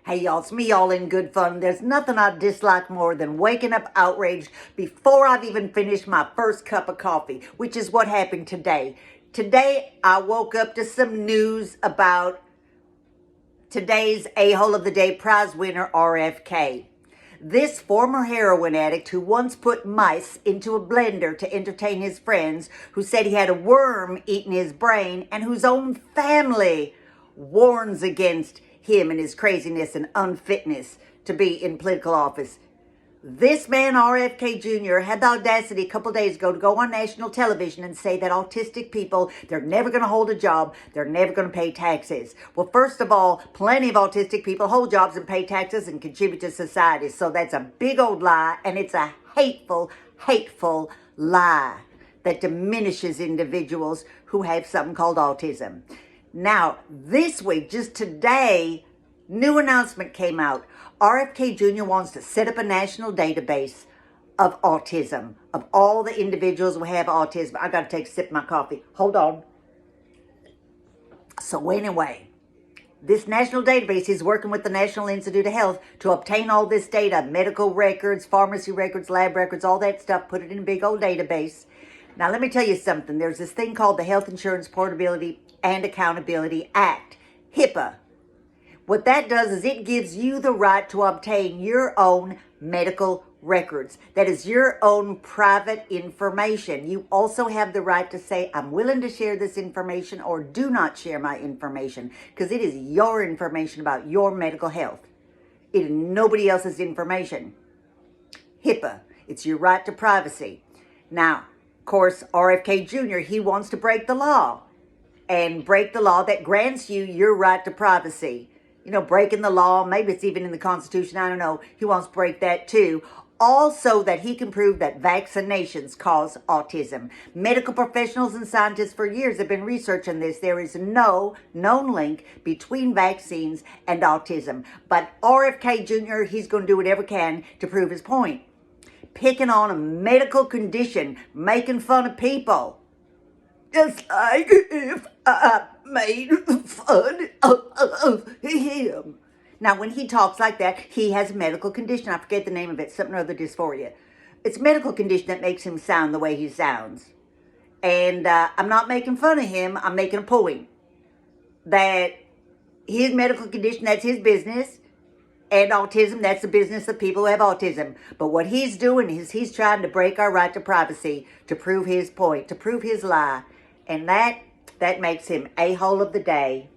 Hey y'all, it's me all in good fun. There's nothing I dislike more than waking up outraged before I've even finished my first cup of coffee, which is what happened today. Today, I woke up to some news about today's A-hole of the day prize winner, RFK. This former heroin addict who once put mice into a blender to entertain his friends, who said he had a worm eating his brain, and whose own family warns against him and his craziness and unfitness to be in political office. This man, RFK Jr., had the audacity a couple days ago to go on national television and say that autistic people, they're never going to hold a job, they're never going to pay taxes. Well, first of all, plenty of autistic people hold jobs and pay taxes and contribute to society. So that's a big old lie, and it's a hateful, hateful lie that diminishes individuals who have something called autism. Now, this week, just today, new announcement came out. RFK Jr. wants to set up a national database of autism, of all the individuals who have autism. I got to take a sip of my coffee. Hold on. So anyway, this national database, he's working with the National Institute of Health to obtain all this data, medical records, pharmacy records, lab records, all that stuff, put it in a big old database. Now, let me tell you something. There's this thing called the Health Insurance Portability and Accountability Act, HIPAA. What that does is it gives you the right to obtain your own medical records. That is your own private information. You also have the right to say, I'm willing to share this information or do not share my information, because it is your information about your medical health. It is nobody else's information. HIPAA, it's your right to privacy. Now, of course, RFK Jr., he wants to break the law and break the law that grants you your right to privacy. You know, breaking the law, maybe it's even in the Constitution, I don't know. He wants to break that too. Also, that he can prove that vaccinations cause autism. Medical professionals and scientists for years have been researching this. There is no known link between vaccines and autism. But RFK Jr., he's going to do whatever he can to prove his point. Picking on a medical condition, making fun of people. Just like if I made fun of him. Now, when he talks like that, he has a medical condition. I forget the name of it, something or other dysphoria. It's a medical condition that makes him sound the way he sounds. And I'm not making fun of him. I'm making a point that his medical condition, that's his business. And autism, that's the business of people who have autism. But what he's doing is he's trying to break our right to privacy to prove his point, to prove his lie. And that makes him a-hole of the day.